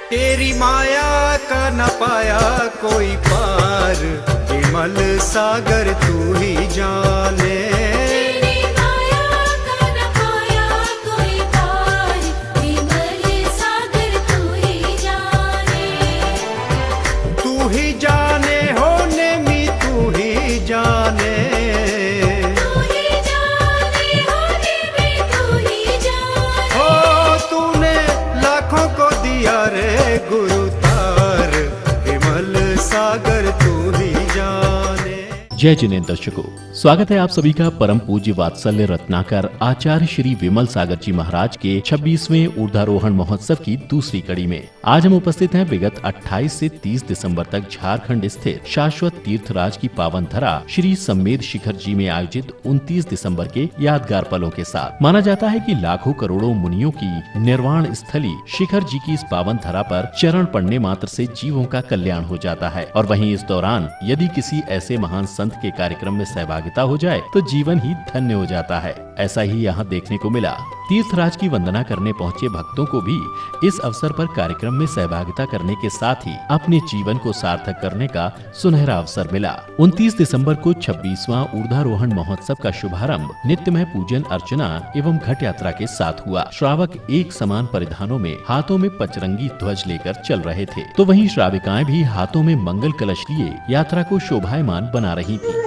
तेरी माया का न पाया कोई पार, विमल सागर तू ही जाने। तेरी माया का न पाया कोई पार, विमल सागर तू ही जाने। तू ही जाने हो नेमी तू ही जाने, तू ही जाने हो नेमी तू ही जाने। हो तूने लाखों को दिया रे गुरु तार, विमल सागर तू ही जाने। जय जिनेंद्र दर्शकों, स्वागत है आप सभी का परम पूज्य वात्सल्य रत्नाकर आचार्य श्री विमल सागर जी महाराज के 26वें ऊर्ध्वारोहण महोत्सव की दूसरी कड़ी में। आज हम उपस्थित हैं विगत 28 से 30 दिसंबर तक झारखंड स्थित शाश्वत तीर्थराज की पावन धरा श्री सम्मेद शिखर जी में आयोजित 29 दिसंबर के यादगार पलों के साथ। माना जाता है कि लाखों करोड़ों मुनियों की निर्वाण स्थली शिखर जी की इस पावन धरा पर चरण पड़ने मात्र से जीवों का कल्याण हो जाता है, और वहीं इस दौरान यदि किसी ऐसे महान संत के कार्यक्रम में सहभागिता हो जाए तो जीवन ही धन्य हो जाता है। ऐसा ही यहाँ देखने को मिला। तीर्थराज की वंदना करने पहुँचे भक्तों को भी इस अवसर पर कार्यक्रम में सहभागिता करने के साथ ही अपने जीवन को सार्थक करने का सुनहरा अवसर मिला। 29 दिसंबर को 26वां ऊर्ध्वारोहण महोत्सव का शुभारंभ नित्यमय पूजन अर्चना एवं घट यात्रा के साथ हुआ। श्रावक एक समान परिधानों में हाथों में पचरंगी ध्वज लेकर चल रहे थे, तो वहीं श्राविकाएं भी हाथों में मंगल कलश लिए यात्रा को शोभायमान बना रही थी।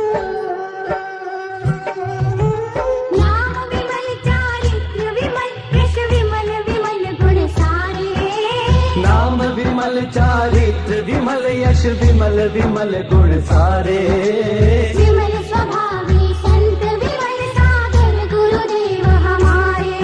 विमल चारित्र विमल यश विमल विमल गुण सारे। विमल स्वभावी संत विमल सागर गुरुदेव हमारे।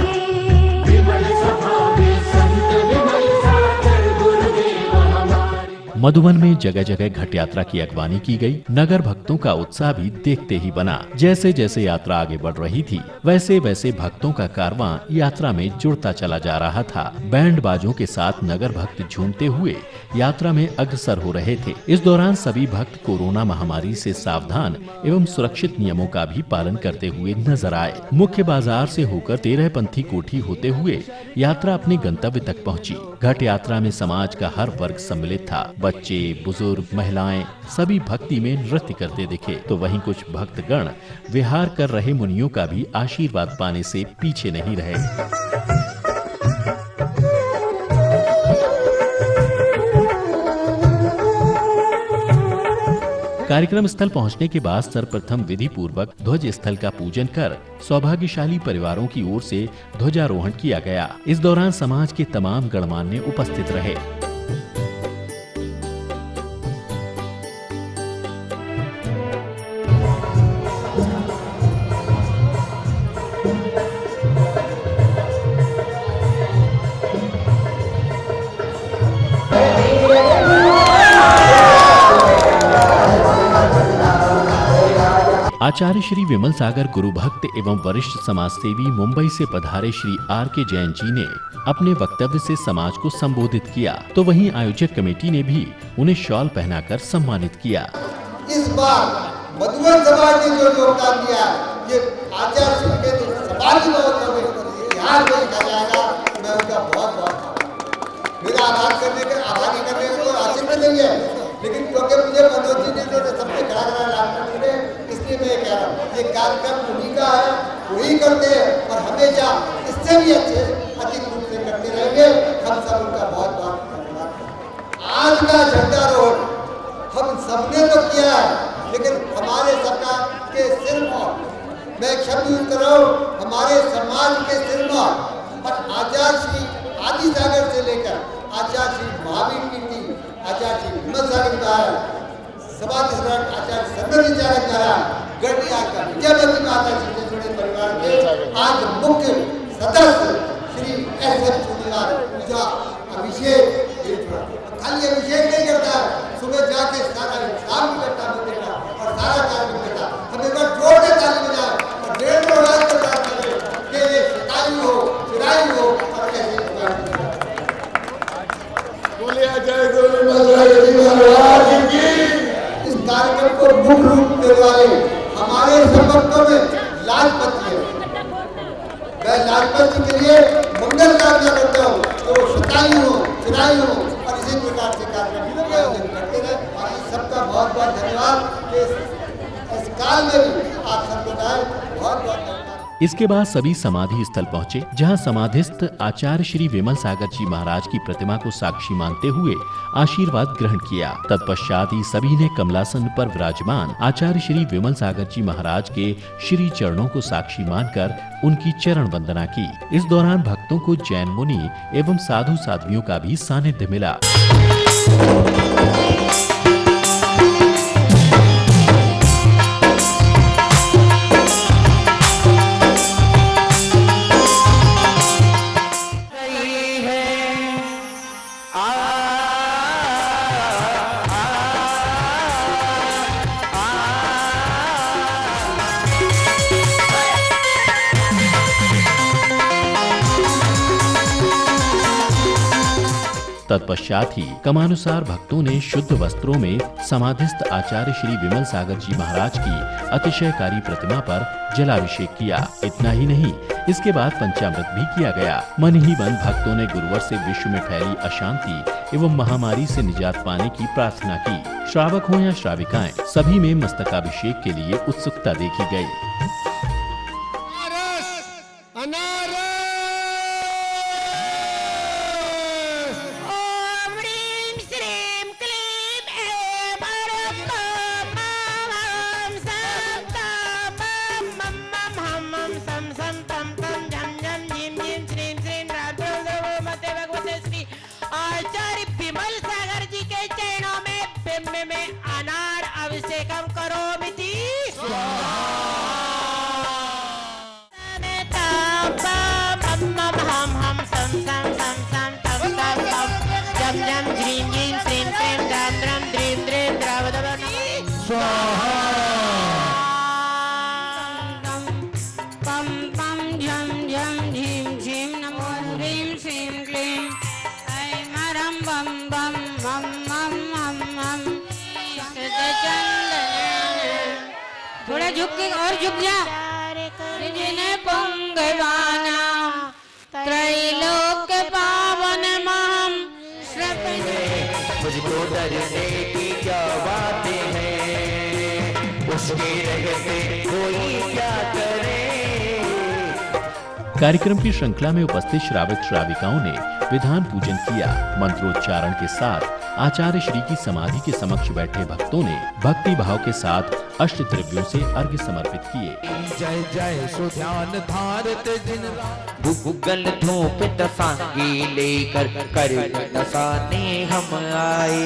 विमल स्वभावी संत विमल सागर गुरुदेव हमारे। मधुबन में जगह जगह घट यात्रा की अगवानी की गई। नगर भक्तों का उत्साह भी देखते ही बना। जैसे जैसे यात्रा आगे बढ़ रही थी वैसे वैसे भक्तों का कारवां यात्रा में जुड़ता चला जा रहा था। बैंड बाजों के साथ नगर भक्त झूमते हुए यात्रा में अग्रसर हो रहे थे। इस दौरान सभी भक्त कोरोना महामारी से सावधान एवं सुरक्षित नियमों का भी पालन करते हुए नजर आए। मुख्य बाजार से होकर 13 पंथी कोठी होते हुए यात्रा अपने गंतव्य तक पहुंची। घट यात्रा में समाज का हर वर्ग सम्मिलित था। बच्चे, बुजुर्ग, महिलाएं सभी भक्ति में नृत्य करते दिखे, तो वहीं कुछ भक्तगण विहार कर रहे मुनियों का भी आशीर्वाद पाने से पीछे नहीं रहे। कार्यक्रम स्थल पहुंचने के बाद सर्वप्रथम विधि पूर्वक ध्वज स्थल का पूजन कर सौभाग्यशाली परिवारों की ओर से ध्वजारोहण किया गया। इस दौरान समाज के तमाम गणमान्य उपस्थित रहे। आचार्य श्री विमल सागर गुरु भक्त एवं वरिष्ठ समाज सेवी मुंबई से पधारे श्री R.K. जैन जी ने अपने वक्तव्य से समाज को संबोधित किया, तो वहीं आयोजक कमेटी ने भी उन्हें शॉल पहनाकर सम्मानित किया। इस बार मधुबन समाज ने जो योगदान दिया ये आचार्य श्री के समाज यहाँ पे लिखा जाएगा। मैं उनका बहुत बहुत मेरा आभारी करने को आशीर्वाद नहीं है, लेकिन क्योंकि मुझे मनोज जी ने जो सबसे खड़ा करा डॉक्टर जी ने, इसलिए मैं कह रहा हूँ ये कार्यक्रम उन्हीं का है, वही करते हैं और हमेशा इससे भी अच्छे अधिक रूप से करते रहेंगे। हम सब उनका बहुत बहुत धन्यवाद। आज का झंडारोहण हम सबने तो किया है, लेकिन हमारे सरकार के सिर पर, मैं शब्द यूज कर रहा हूँ, हमारे समाज के सिर पर और आचार्य श्री आदि सागर से लेकर आचार्य श्री महावीर कीर्ति, आचार्य श्री विमल सागर द्वारा, समाधि सम्राट आचार्य संदर्भ विचारक द्वारा गढ़िया का विजयवती माता जी से जुड़े परिवार के आज मुख्य सदस्य श्री S.M. चूड़ीलाल पूजा अभिषेक, खाली अभिषेक नहीं करता, सुबह जाके सारा शाम भी करता मिलेगा और सारा कार्य करता। हम एक बार जोर से ताली बजाएं और डेढ़ आवाज के साथ करें कि ये शिकायत हो, चिराई हो और कैसे बोलिए जय गुरु महाराज की। इस कार्यक्रम को मुख्य रूप देने वाले हमारे संपर्कों में लाजपत जी है। मैं लाजपत जी के लिए मंगल कामना करता हूँ, तो शतायु हो, चिरायु हो, और इसी प्रकार से कार्यक्रम का आयोजन करते रहे। और इस सबका बहुत बहुत धन्यवाद कि इस काल में भी आप सबको बहुत बहुत धन्यवाद। इसके बाद सभी समाधि स्थल पहुंचे, जहां समाधिस्थ आचार्य श्री विमल सागर जी महाराज की प्रतिमा को साक्षी मानते हुए आशीर्वाद ग्रहण किया। तत्पश्चात ही सभी ने कमलासन पर विराजमान आचार्य श्री विमल सागर जी महाराज के श्री चरणों को साक्षी मानकर उनकी चरण वंदना की। इस दौरान भक्तों को जैन मुनि एवं साधु साध्वियों का भी सानिध्य मिला। तत्पश्चात ही क्रमानुसार भक्तों ने शुद्ध वस्त्रों में समाधिस्थ आचार्य श्री विमल सागर जी महाराज की अतिशयकारी प्रतिमा पर जलाभिषेक किया। इतना ही नहीं, इसके बाद पंचामृत भी किया गया। मन ही मन भक्तों ने गुरुवर से विश्व में फैली अशांति एवं महामारी से निजात पाने की प्रार्थना की। श्रावक हो या श्राविकाएं, सभी में मस्तकाभिषेक के लिए उत्सुकता देखी गई। थोड़ा झुक के और झुक जा। जिन्हें पंगवाना त्रैलोक पावन महम मुझको डरने की क्या बातें हैं, उसके रहते कोई क्या करे। कार्यक्रम की श्रृंखला में उपस्थित श्रावक श्राविकाओं ने विधान पूजन किया। मंत्रोच्चारण के साथ आचार्य श्री की समाधि के समक्ष बैठे भक्तों ने भक्ति भाव के साथ अष्ट द्रव्यों से अर्घ्य समर्पित किए। जय जय सुध्यान धारत जिन गूगल धूप दसांगी लेकर कर दसाने हम आए।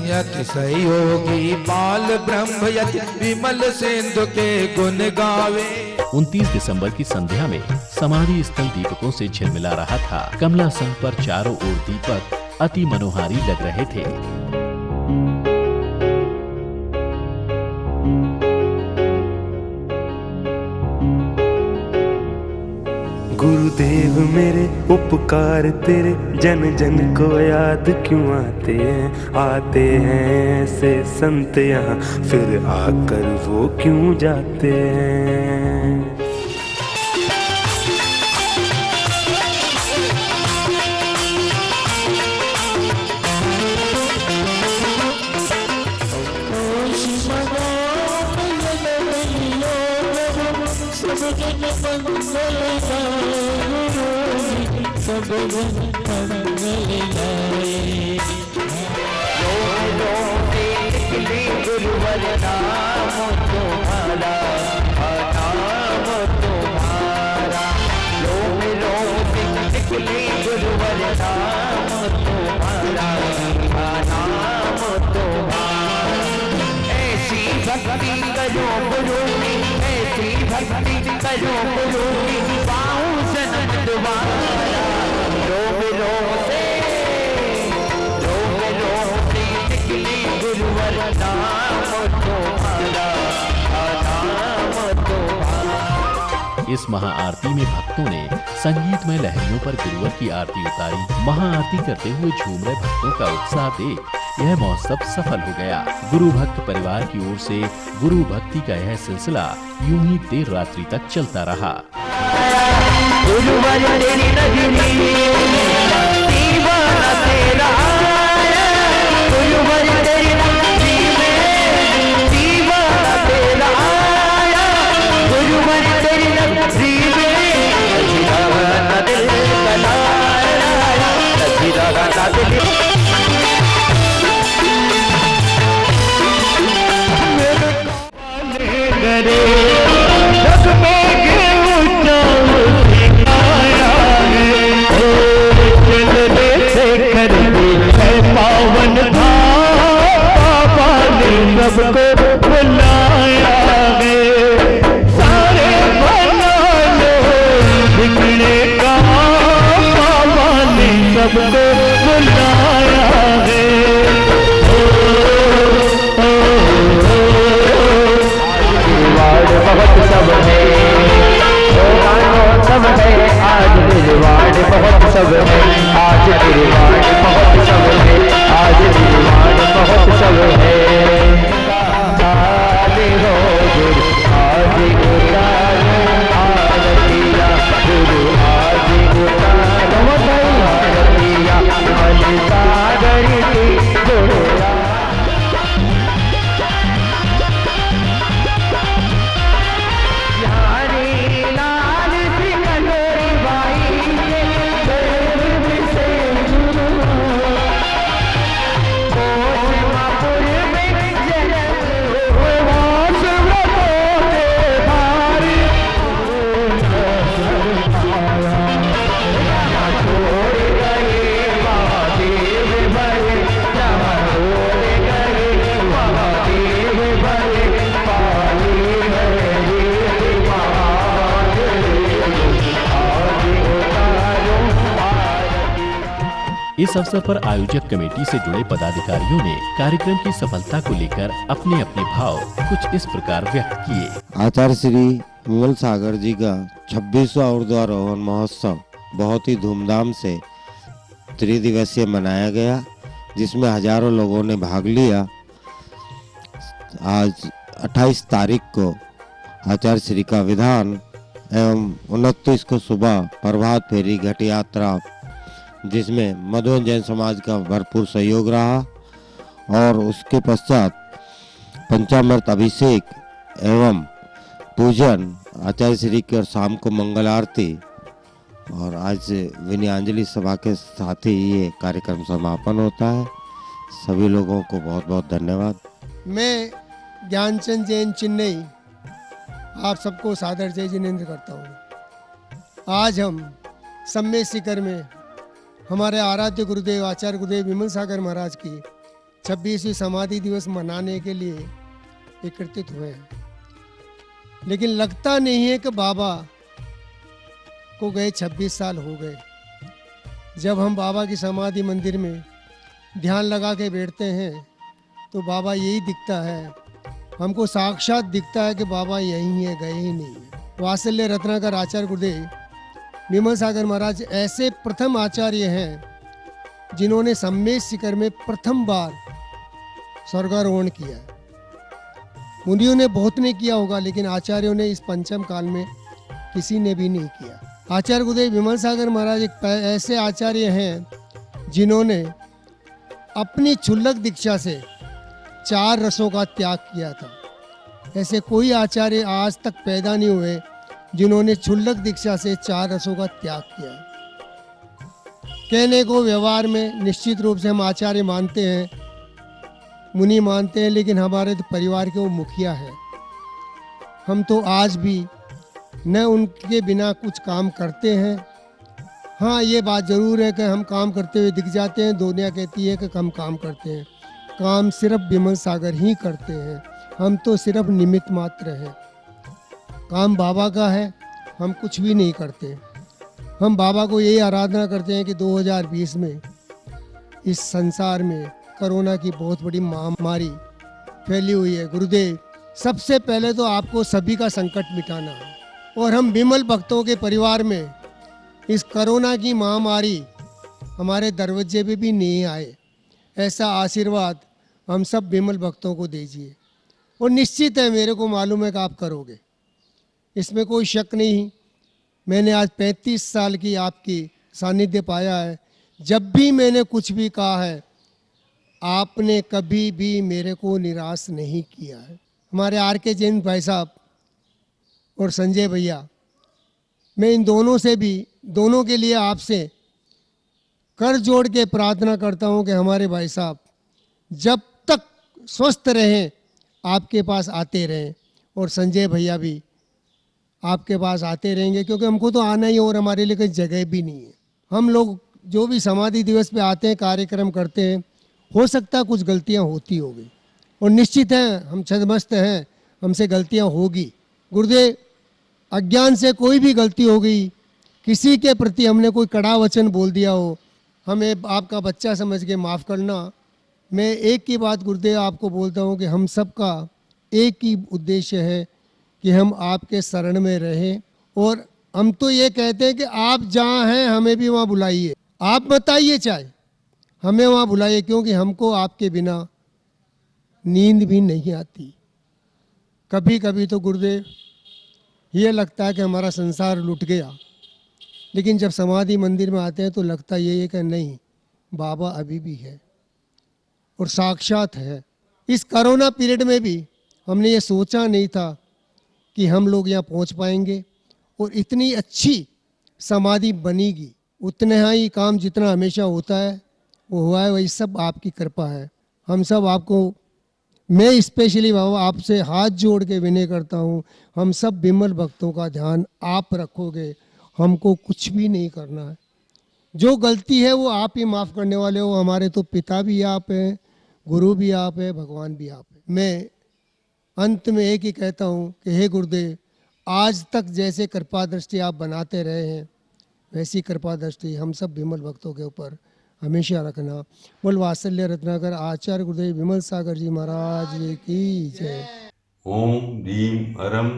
यति सहयोगी बाल ब्रह्म यति विमल सिंधु के गुण गावे। 29 दिसंबर की संध्या में समाधि स्थल दीपकों से झिलमिला रहा था। कमलासन पर चारों ओर दीपक अति मनोहारी लग रहे थे। गुरुदेव मेरे उपकार तेरे जन जन को याद क्यों आते हैं ऐसे संत यहाँ फिर आकर वो क्यों जाते हैं। गुरुवर नाम तुम्हारा नाम तुम्हारा लोम लोम निकले गुरुवर नाम तुम्हारा नाम तुम्हारा। ऐसी भक्ति करो गुरु की, ऐसी भक्ति करो गुरु की, पाऊं जन्म दोबारा। लोम लोम से निकले गुरुवर नाम तुम्हारा नाम तुम्हारा। इस महाआरती में भक्तों ने संगीतमय लहरियों पर गुरुवर की आरती उतारी। महाआरती करते हुए झूम रहे भक्तों का उत्साह देख यह महोत्सव सफल हो गया। गुरु भक्त परिवार की ओर से गुरु भक्ति का यह सिलसिला यूं ही देर रात्रि तक चलता रहा। गुरुवर तेरी नगरी दीवाना तेरा सबको बुलाया है, सारे बना लो बिगड़े काम, बाबा ने सबको बुलाया है। बहुत सब है, सब है, आज मेरे वार्ड बहुत सब है, आज मेरे वार्ड बहुत सब है, आज मेरे वार्ड बहुत सब है। आले हो गुरु आज उतारो आरतिया, गुरु आज उतारो आरतिया, मन सागर की जोड़ा। इस अवसर पर आयोजक कमेटी से जुड़े पदाधिकारियों ने कार्यक्रम की सफलता को लेकर अपने अपने भाव कुछ इस प्रकार व्यक्त किए। आचार्य श्री विमल सागर जी का 26वां ऊर्ध्वारोहण महोत्सव बहुत ही धूमधाम से त्रिदिवसीय मनाया गया, जिसमें हजारों लोगों ने भाग लिया। आज 28 तारीख को आचार्य श्री का विधान एवं 29 को सुबह प्रभात फेरी घट यात्रा, जिसमें मधुबन जैन समाज का भरपूर सहयोग रहा, और उसके पश्चात पंचामृत अभिषेक एवं पूजन आचार्य श्री की, और शाम को मंगल आरती, और आज विनयांजलि सभा के साथ ही ये कार्यक्रम समापन होता है। सभी लोगों को बहुत बहुत धन्यवाद। मैं ज्ञानचंद जैन चेन्नई आप सबको सादर जय जिनेंद्र करता हूँ। आज हम सम्मेद शिखर में हमारे आराध्य गुरुदेव आचार्य गुरुदेव विमल सागर महाराज की 26वीं समाधि दिवस मनाने के लिए एकत्रित हुए हैं, लेकिन लगता नहीं है कि बाबा को गए 26 साल हो गए। जब हम बाबा की समाधि मंदिर में ध्यान लगा के बैठते हैं तो बाबा यही दिखता है, हमको साक्षात दिखता है कि बाबा यहीं है, गए ही नहीं है। वात्सल्य रत्नाकर आचार्य गुरुदेव विमल सागर महाराज ऐसे प्रथम आचार्य हैं जिन्होंने सम्मेद शिखर में प्रथम बार स्वर्गारोहण किया। मुनियों ने बहुत ने किया होगा, लेकिन आचार्यों ने इस पंचम काल में किसी ने भी नहीं किया। आचार्य गुरुदेव विमल सागर महाराज एक ऐसे आचार्य हैं जिन्होंने अपनी क्षुल्लक दीक्षा से 4 रसों का त्याग किया था। ऐसे कोई आचार्य आज तक पैदा नहीं हुए जिन्होंने क्षुल्लक दीक्षा से 4 रसों का त्याग किया। कहने को व्यवहार में निश्चित रूप से हम आचार्य मानते हैं, मुनि मानते हैं, लेकिन हमारे तो परिवार के वो मुखिया है। हम तो आज भी न उनके बिना कुछ काम करते हैं। हाँ, ये बात ज़रूर है कि हम काम करते हुए दिख जाते हैं, दुनिया कहती है कि हम काम करते हैं। काम सिर्फ विमल सागर ही करते हैं, हम तो सिर्फ निमित्त मात्र हैं। काम बाबा का है, हम कुछ भी नहीं करते। हम बाबा को यही आराधना करते हैं कि 2020 में इस संसार में कोरोना की बहुत बड़ी महामारी फैली हुई है। गुरुदेव, सबसे पहले तो आपको सभी का संकट मिटाना है, और हम विमल भक्तों के परिवार में इस कोरोना की महामारी हमारे दरवाजे पे भी नहीं आए, ऐसा आशीर्वाद हम सब विमल भक्तों को दीजिए। और निश्चित है, मेरे को मालूम है कि आप करोगे, इसमें कोई शक नहीं। मैंने आज 35 साल की आपकी सानिध्य पाया है। जब भी मैंने कुछ भी कहा है, आपने कभी भी मेरे को निराश नहीं किया है। हमारे आर.के. जैन भाई साहब और संजय भैया, मैं इन दोनों से भी, दोनों के लिए आपसे कर जोड़ के प्रार्थना करता हूं कि हमारे भाई साहब जब तक स्वस्थ रहें आपके पास आते रहें, और संजय भैया भी आपके पास आते रहेंगे, क्योंकि हमको तो आना ही, और हमारे लिए कोई जगह भी नहीं है। हम लोग जो भी समाधि दिवस पे आते हैं, कार्यक्रम करते हैं, हो सकता है कुछ गलतियां होती होगी, और निश्चित है हम छदमस्त हैं, हमसे गलतियां होगी। गुरुदेव, अज्ञान से कोई भी गलती हो गई, किसी के प्रति हमने कोई कड़ा वचन बोल दिया हो, हमें आपका बच्चा समझ के माफ़ करना। मैं एक ही बात गुरुदेव आपको बोलता हूँ कि हम सबका एक ही उद्देश्य है कि हम आपके शरण में रहें, और हम तो ये कहते हैं कि आप जहाँ हैं हमें भी वहाँ बुलाइए, आप मत आइए चाहे, हमें वहाँ बुलाइए, क्योंकि हमको आपके बिना नींद भी नहीं आती। कभी कभी तो गुरुदेव ये लगता है कि हमारा संसार लुट गया, लेकिन जब समाधि मंदिर में आते हैं तो लगता ये है कि नहीं, बाबा अभी भी है और साक्षात है। इस कोरोना पीरियड में भी हमने ये सोचा नहीं था कि हम लोग यहाँ पहुँच पाएंगे और इतनी अच्छी समाधि बनेगी। उतना ही काम जितना हमेशा होता है वो हुआ है, वही सब आपकी कृपा है। हम सब आपको, मैं स्पेशली बाबा आपसे हाथ जोड़ के विनय करता हूँ, हम सब विमल भक्तों का ध्यान आप रखोगे, हमको कुछ भी नहीं करना है। जो गलती है वो आप ही माफ़ करने वाले हो। हमारे तो पिता भी आप हैं, गुरु भी आप है, भगवान भी आप है। मैं अंत में एक ही कहता हूँ कि हे गुरुदेव, आज तक जैसे कृपा दृष्टि आप बनाते रहे हैं वैसी कृपा दृष्टि हम सब विमल भक्तों के ऊपर हमेशा रखना। बोल वात्सल्य रत्नाकर आचार्य गुरुदेव विमल सागर जी महाराज की जय। ओम रीम अरम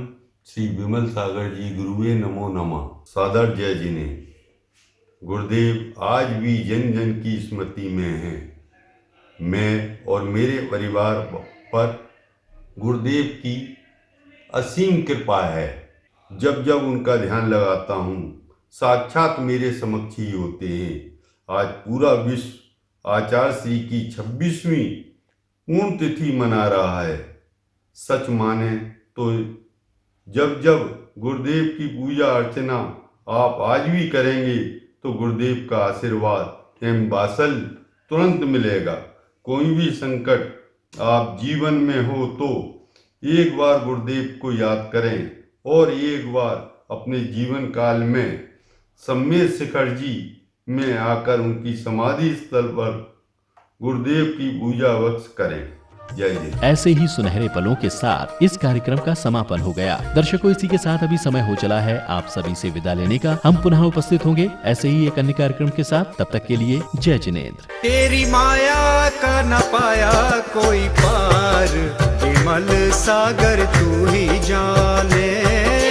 श्री विमल सागर जी गुरुवे नमो नमः। सादर जय जिने। गुरुदेव आज भी जन जन की स्मृति में हैं। मैं और मेरे परिवार पर गुरुदेव की असीम कृपा है। जब जब उनका ध्यान लगाता हूँ साक्षात मेरे समक्ष ही होते हैं। आज पूरा विश्व आचार्य श्री की 26वीं पूर्ण तिथि मना रहा है। सच माने तो जब जब गुरुदेव की पूजा अर्चना आप आज भी करेंगे तो गुरुदेव का आशीर्वाद एवं वात्सल्य तुरंत मिलेगा। कोई भी संकट आप जीवन में हो तो एक बार गुरुदेव को याद करें और एक बार अपने जीवन काल में सम्मेद शिखर जी में आकर उनकी समाधि स्थल पर गुरुदेव की पूजा अवश्य करें। जय जय। ऐसे ही सुनहरे पलों के साथ इस कार्यक्रम का समापन हो गया। दर्शकों, इसी के साथ अभी समय हो चला है आप सभी से विदा लेने का। हम पुनः उपस्थित होंगे ऐसे ही एक अन्य कार्यक्रम के साथ। तब तक के लिए जय जिनेंद्र। तेरी माया का न पाया कोई पार, विमल सागर तू ही जाने।